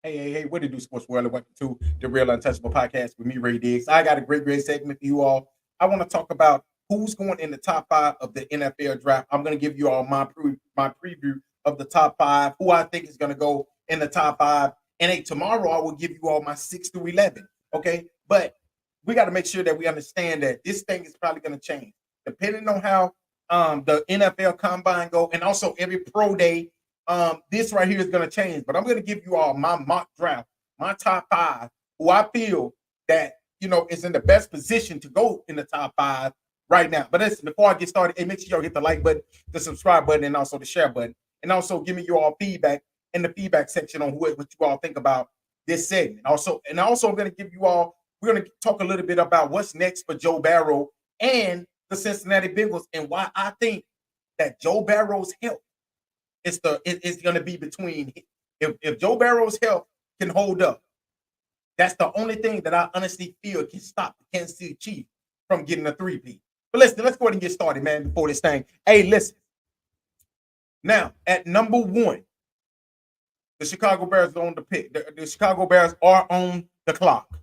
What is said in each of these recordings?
Hey, what it do, sports world? And welcome to the Real Untouchable podcast with me, Ray Diggs. I got a great segment for you all. I want to talk about who's going in the top five of the NFL draft. I'm going to give you all my preview of the top five, who I think is going to go in the top five. And hey, tomorrow I will give you all my 6 through 11. Okay, but we got to make sure that we understand that this thing is probably going to change depending on how the NFL Combine go, and also every pro day this right here is going to change, but I'm going to give you all my mock draft, my top five, who I feel that is in the best position to go in the top five right now. But listen, before I get started, hey, make sure y'all hit the like button, the subscribe button, and also the share button, and also give me your all feedback in the feedback section on what you all think about this segment. Also, I'm going to give you all. We're going to talk a little bit about what's next for Joe Burrow and the Cincinnati Bengals, and why I think that Joe Burrow's health it's going to be between if Joe Burrow's health can hold up. That's the only thing that I honestly feel can stop the Kansas City Chiefs from getting a three-peat. But listen, let's go ahead and get started, man, before this thing. Hey, listen. Now, at number one, the Chicago Bears are on the pick. The Chicago Bears are on the clock.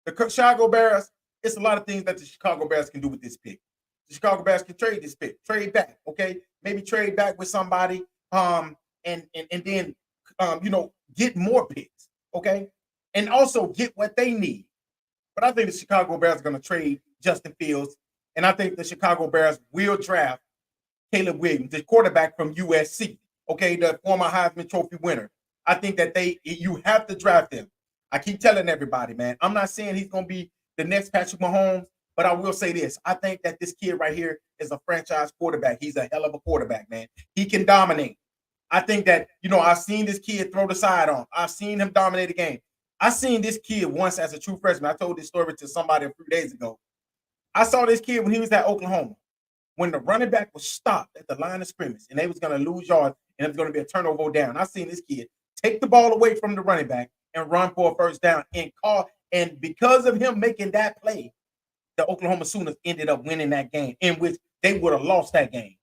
The Chicago Bears, it's a lot of things that the Chicago Bears can do with this pick. The Chicago Bears can trade this pick, trade back, okay? Maybe trade back with somebody, and then get more picks, okay? And also get what they need. But I think the Chicago Bears are going to trade Justin Fields, and I think the Chicago Bears will draft Caleb Williams, the quarterback from USC, okay, the former Heisman Trophy winner. I think that you have to draft him. I keep telling everybody, man, I'm not saying he's going to be the next Patrick Mahomes, but I will say this. I think that this kid right here is a franchise quarterback. He's a hell of a quarterback, man. He can dominate. I think that, I've seen this kid throw the side on. I've seen him dominate a game. I seen this kid once as a true freshman. I told this story to somebody a few days ago. I saw this kid when he was at Oklahoma. When the running back was stopped at the line of scrimmage and they was going to lose yards and it was going to be a turnover down, I seen this kid take the ball away from the running back and run for a first down and because of him making that play, the Oklahoma Sooners ended up winning that game, in which they would have lost that game.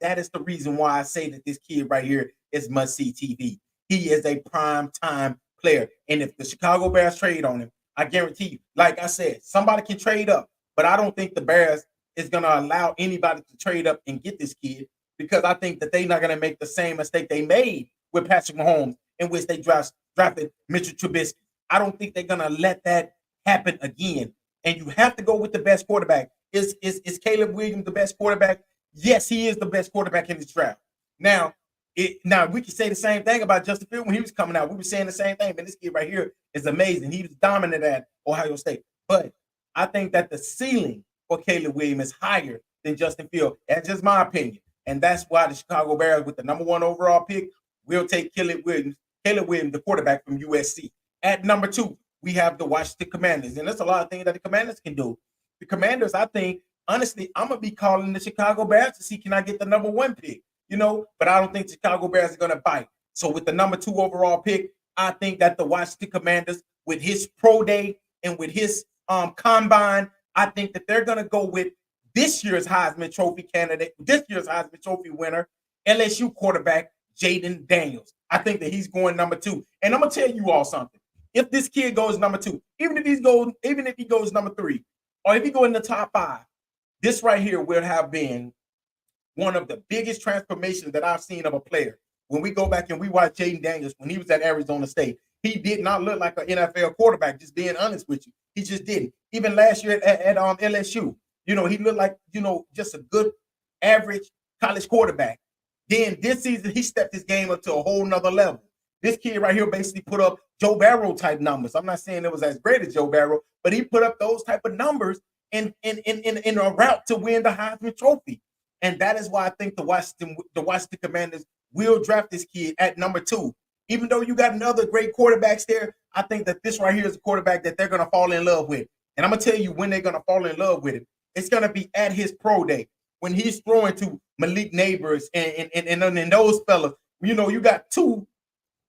That is the reason why I say that this kid right here is must-see TV. He is a prime time player. And if the Chicago Bears trade on him, I guarantee you, like I said, somebody can trade up, but I don't think the Bears is going to allow anybody to trade up and get this kid, because I think that they're not going to make the same mistake they made with Patrick Mahomes, in which they drafted Mitchell Trubisky. I don't think they're going to let that happen again. And you have to go with the best quarterback. Is Caleb Williams the best quarterback? Yes, he is the best quarterback in this draft. Now we can say the same thing about Justin Fields when he was coming out. We were saying the same thing, but this kid right here is amazing. He was dominant at Ohio State. But I think that the ceiling for Caleb Williams is higher than Justin Fields. That's just my opinion. And that's why the Chicago Bears, with the number one overall pick, will take Caleb Williams, the quarterback from USC. At number two, we have the Washington Commanders. And there's a lot of things that the Commanders can do. The Commanders, I think, honestly, I'm going to be calling the Chicago Bears to see, can I get the number one pick? But I don't think the Chicago Bears are going to bite. So with the number two overall pick, I think that the Washington Commanders, with his pro day and with his combine, I think that they're going to go with this year's Heisman Trophy candidate, this year's Heisman Trophy winner, LSU quarterback, Jaden Daniels. I think that he's going number two. And I'm going to tell you all something. If this kid goes number two, even if he goes number three, or if he goes in the top five, this right here will have been one of the biggest transformations that I've seen of a player. When we go back and we watch Jaden Daniels when he was at Arizona State, he did not look like an NFL quarterback, just being honest with you. He just didn't. Even last year at LSU, he looked like, just a good average college quarterback. Then this season, he stepped his game up to a whole nother level. This kid right here basically put up Joe Burrow type numbers. I'm not saying it was as great as Joe Burrow, but he put up those type of numbers in a route to win the Heisman Trophy. And that is why I think the Washington Commanders will draft this kid at number two. Even though you got another great quarterbacks there, I think that this right here is a quarterback that they're going to fall in love with. And I'm going to tell you when they're going to fall in love with him. It's going to be at his pro day when he's throwing to Malik Neighbors and those fellas. You got two.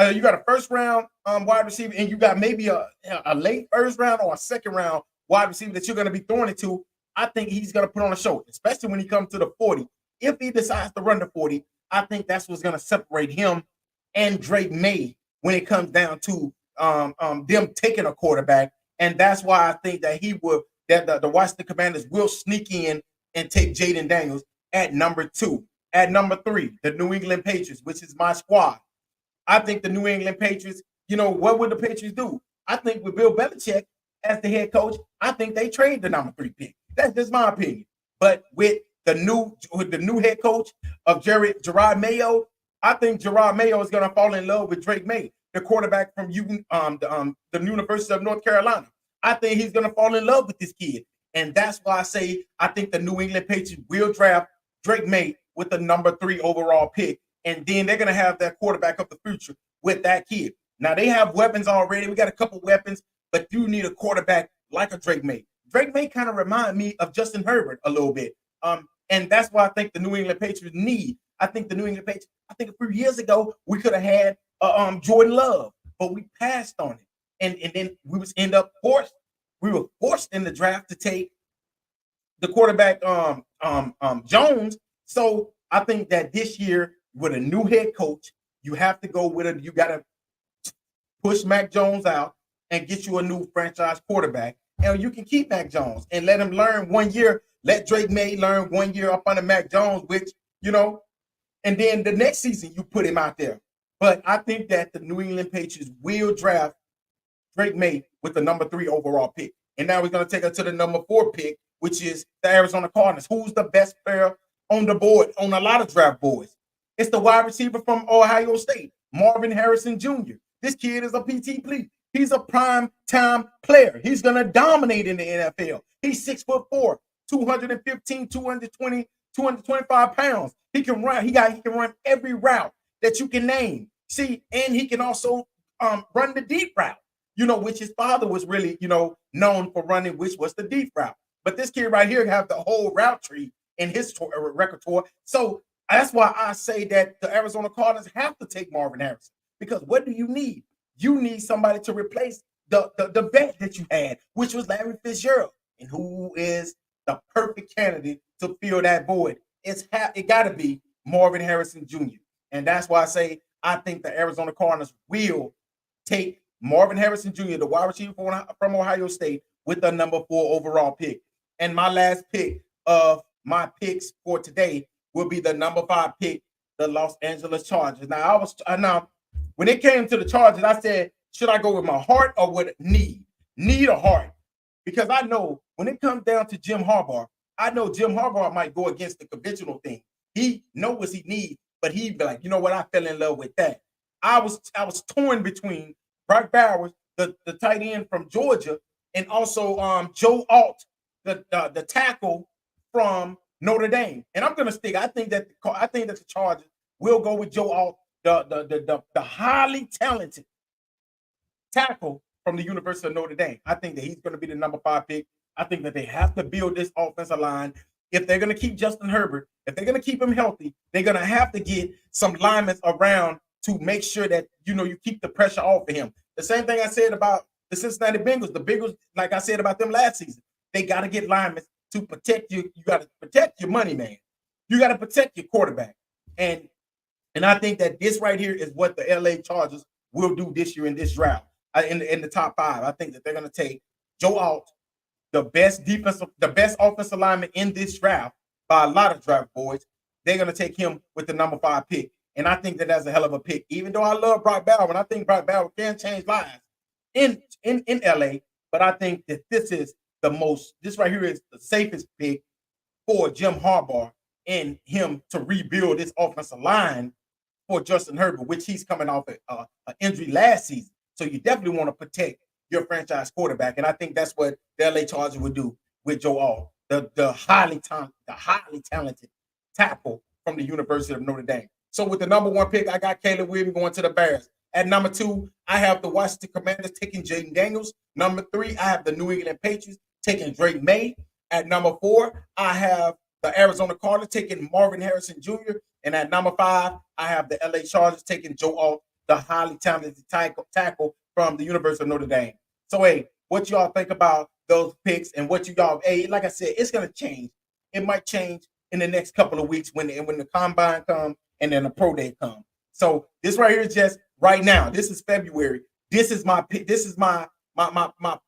You got a first round wide receiver, and you got maybe a late first round or a second round wide receiver that you're going to be throwing it to. I think he's going to put on a show, especially when he comes to the 40. If he decides to run the 40, I think that's what's going to separate him and Drake May when it comes down to them taking a quarterback. And that's why I think that the Washington Commanders will sneak in and take Jaden Daniels at number 2. At number 3, the New England Patriots, which is my squad. I think the New England Patriots, what would the Patriots do? I think with Bill Belichick as the head coach, I think they trade the number 3 pick. That's just my opinion. But with the new head coach of Gerard Mayo, I think Gerard Mayo is going to fall in love with Drake May, the quarterback from the University of North Carolina. I think he's going to fall in love with this kid. And that's why I say I think the New England Patriots will draft Drake May with the number 3 overall pick. And then they're going to have that quarterback of the future with that kid. Now, they have weapons already. We got a couple weapons, but you need a quarterback like a Drake May. Drake May kind of remind me of Justin Herbert a little bit. And that's why I think the New England Patriots need. I think the New England Patriots, I think a few years ago, we could have had Jordan Love, but we passed on it. And then we were forced in the draft to take the quarterback Jones. So I think that this year, with a new head coach, you have to go with you got to push Mac Jones out and get you a new franchise quarterback. And you can keep Mac Jones and let him learn 1 year. Let Drake May learn 1 year up under Mac Jones, and then the next season you put him out there. But I think that the New England Patriots will draft Drake May with the number 3 overall pick. And now we're going to take us to the number 4 pick, which is the Arizona Cardinals. Who's the best player on the board, on a lot of draft boards? It's the wide receiver from Ohio State, Marvin Harrison Jr. This kid is a PT plea. He's a prime time player. He's going to dominate in the NFL. He's 6'4", 215, 220, 225 pounds. He can run. He can run every route that you can name. See, and he can also run the deep route, which his father was really, known for running, which was the deep route. But this kid right here have the whole route tree in his repertoire. So that's why I say that the Arizona Cardinals have to take Marvin Harrison, because what do you need? You need somebody to replace the vet that you had, which was Larry Fitzgerald, and who is the perfect candidate to fill that void. It got to be Marvin Harrison Jr. And that's why I say I think the Arizona Cardinals will take Marvin Harrison Jr., the wide receiver from Ohio State, with the number 4 overall pick. And my last pick of my picks for today will be the number 5 pick, the Los Angeles Chargers. Now, when it came to the Chargers, I said, should I go with my heart or with need? Need or heart? Because I know when it comes down to Jim Harbaugh, I know Jim Harbaugh might go against the conventional thing. He knows what he needs, but he'd be like, you know what? I fell in love with that. I was torn between Brock Bowers, the tight end from Georgia, and also Joe Alt, the tackle from Notre Dame. And I'm gonna stick. I think that the Chargers will go with Joe Alt, the highly talented tackle from the University of Notre Dame. I think that he's going to be the number 5 pick. I think that they have to build this offensive line. If they're going to keep Justin Herbert, if they're going to keep him healthy, they're going to have to get some linemen around to make sure that, you keep the pressure off of him. The same thing I said about the Cincinnati Bengals. The Bengals, like I said about them last season, they got to get linemen to protect you. You got to protect your money, man. You got to protect your quarterback. And I think that this right here is what the LA Chargers will do this year in this draft. In the top 5, I think that they're going to take Joe Alt, the best offensive lineman in this draft by a lot of draft boards. They're going to take him with the number 5 pick. And I think that that's a hell of a pick. Even though I love Brock Bowers, and I think Brock Bowers can change lives in LA, but I think that this right here is the safest pick for Jim Harbaugh and him to rebuild this offensive line for Justin Herbert, which he's coming off an injury last season. So you definitely want to protect your franchise quarterback. And I think that's what the LA Chargers would do with Joe Alt, the highly talented tackle from the University of Notre Dame. So with the number 1 pick, I got Caleb Williams going to the Bears. At number 2, I have the Washington Commanders taking Jaden Daniels. Number 3, I have the New England Patriots taking Drake May. At number 4, I have the Arizona Cardinals taking Marvin Harrison Jr. And at number 5, I have the LA Chargers taking Joe Alt, the highly talented tackle from the University of Notre Dame. So, hey, what y'all think about those picks and what like I said, it's going to change. It might change in the next couple of weeks when the combine comes and then the pro day comes. So this right here is just right now. This is February. This is my pick. This is my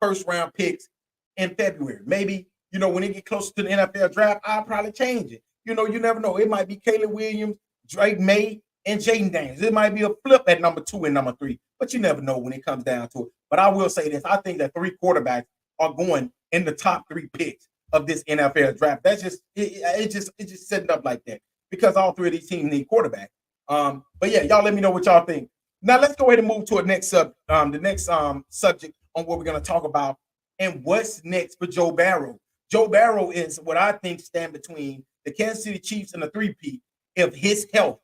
first round picks in February. Maybe, when it get closer to the NFL draft, I'll probably change it. You never know. It might be Caleb Williams, Drake May, and Jaden Daniels. It might be a flip at number 2 and number 3, but you never know when it comes down to it. But I will say this: I think that 3 quarterbacks are going in the top 3 picks of this NFL draft. That's just it just setting up like that because all 3 of these teams need quarterbacks. But yeah, y'all let me know what y'all think. Now let's go ahead and move to the next subject on what we're going to talk about and what's next for Joe Burrow. Joe Burrow is what I think stand between the Kansas City Chiefs and the 3P of his health,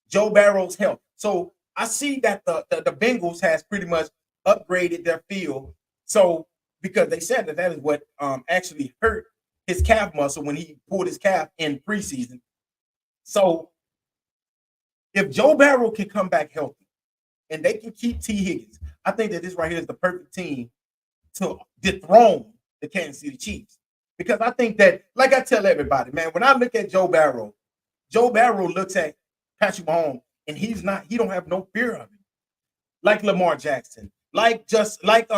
Joe Burrow's health. So I see that the Bengals has pretty much upgraded their field. So because they said that is what actually hurt his calf muscle when he pulled his calf in preseason. So if Joe Burrow can come back healthy and they can keep T. Higgins, I think that this right here is the perfect team to dethrone the Kansas City Chiefs. Because I think that, like I tell everybody, man, when I look at Joe Burrow looks at Patrick Mahomes and he don't have no fear of him. Like Lamar Jackson, like Josh Allen.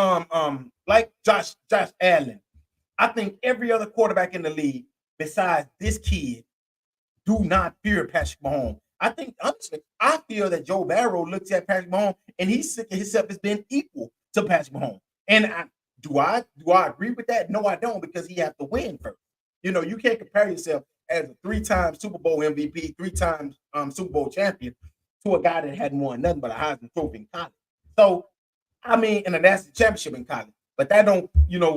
I think every other quarterback in the league besides this kid do not fear Patrick Mahomes. I think, honestly, I feel that Joe Burrow looks at Patrick Mahomes and he's sick of himself as being equal to Patrick Mahomes. And do I agree with that? No, I don't, because he has to win first. You can't compare yourself as a 3-time Super Bowl MVP, 3-time Super Bowl champion to a guy that hadn't won nothing but a Heisman Trophy in college. So, I mean, in a national championship in college. But that don't,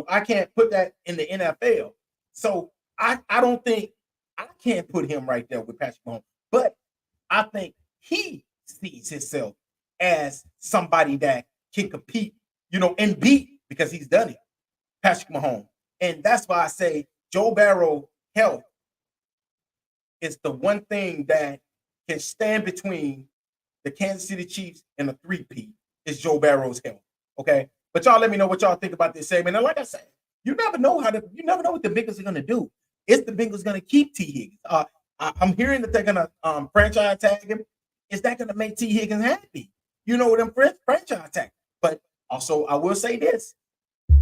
I can't put that in the NFL. So I don't think I can't put him right there with Patrick Mahomes. But I think he sees himself as somebody that can compete, and beat, because he's done it, Patrick Mahomes. And that's why I say Joe Burrow health is the one thing that can stand between the Kansas City Chiefs and the 3P is Joe Burrow's health. Okay. But y'all let me know what y'all think about this segment. And like I said, you never know what the Bengals are going to do. Is the Bengals going to keep T. Higgins? I'm hearing that they're going to franchise tag him. Is that going to make T. Higgins happy? Them franchise tag. But also, I will say this,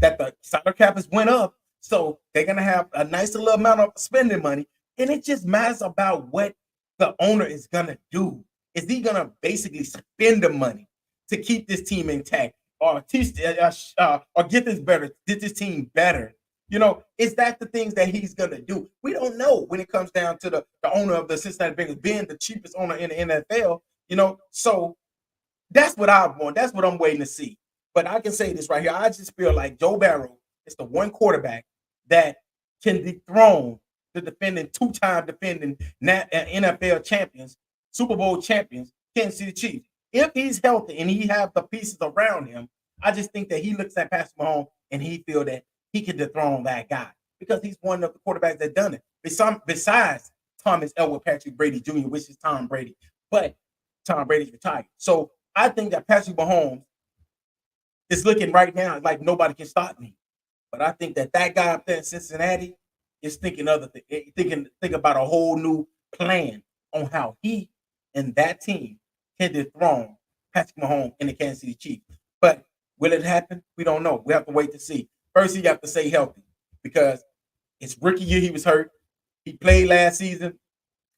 that the salary cap has went up. So they're going to have a nice little amount of spending money. And it just matters about what the owner is going to do. Is he going to basically spend the money to keep this team intact, or teach, or get this team better? Is that the things that he's going to do? We don't know when it comes down to the owner of the Cincinnati Bengals being the cheapest owner in the NFL. So that's what I want. That's what I'm waiting to see. But I can say this right here. I just feel like Joe Burrow is the one quarterback that can dethrone the 2-time defending NFL champions, Super Bowl champions, Kansas City Chiefs. If he's healthy and he have the pieces around him, I just think that he looks at Patrick Mahomes and he feel that he can dethrone that guy because he's one of the quarterbacks that done it. Besides Thomas Elwood Patrick Brady Jr., which is Tom Brady, but Tom Brady's retired. So I think that Patrick Mahomes is looking right now like nobody can stop me. But I think that guy up there in Cincinnati is thinking think about a whole new plan on how he and that team can dethrone Patrick Mahomes and the Kansas City Chiefs. But will it happen? We don't know. We have to wait to see. First, he got to stay healthy because his rookie year he was hurt. He played last season,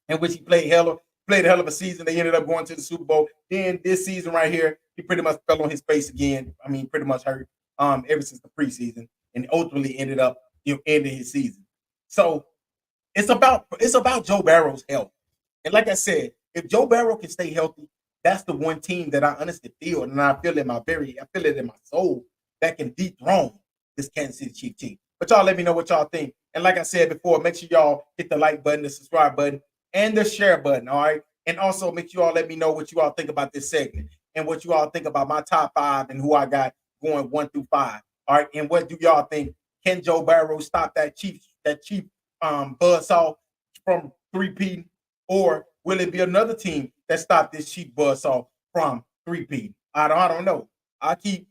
in which he played a hell of a season. They ended up going to the Super Bowl. Then this season right here, he pretty much fell on his face again. I mean, pretty much hurt ever since the preseason, and ultimately ended up ending his season. So it's about Joe Burrow's health. And like I said, if Joe Burrow can stay healthy, that's the one team that I honestly feel, and I feel it in my soul, that can dethrone this Kansas City Chiefs team. But y'all let me know what y'all think. And like I said before, make sure y'all hit the like button, the subscribe button, and the share button, all right? And also make sure y'all let me know what you all think about this segment and what you all think about my top 5 and who I got going 1 through 5. All right, and what do y'all think? Can Joe Burrow stop that Chief buzzsaw from 3P, or will it be another team that stop this Chief buzzsaw from 3P? I don't know. I keep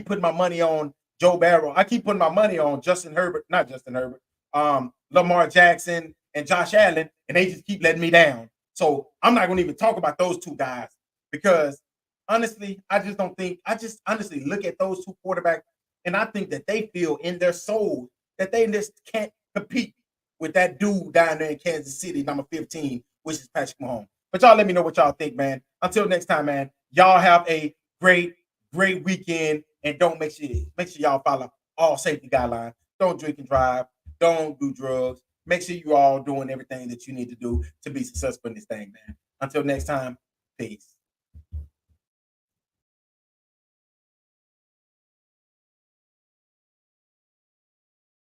putting my money on Joe Burrow. I keep putting my money on Lamar Jackson and Josh Allen, and they just keep letting me down. So I'm not going to even talk about those two guys because honestly, I just don't think. I just honestly look at those two quarterbacks, and I think that they feel in their soul that they just can't compete with that dude down there in Kansas City, number 15, which is Patrick Mahomes. But y'all let me know what y'all think, man. Until next time, man. Y'all have a great weekend, and don't make sure y'all follow all safety guidelines. Don't drink and drive. Don't do drugs. Make sure you all doing everything that you need to do to be successful in this thing, man. Until next time, peace.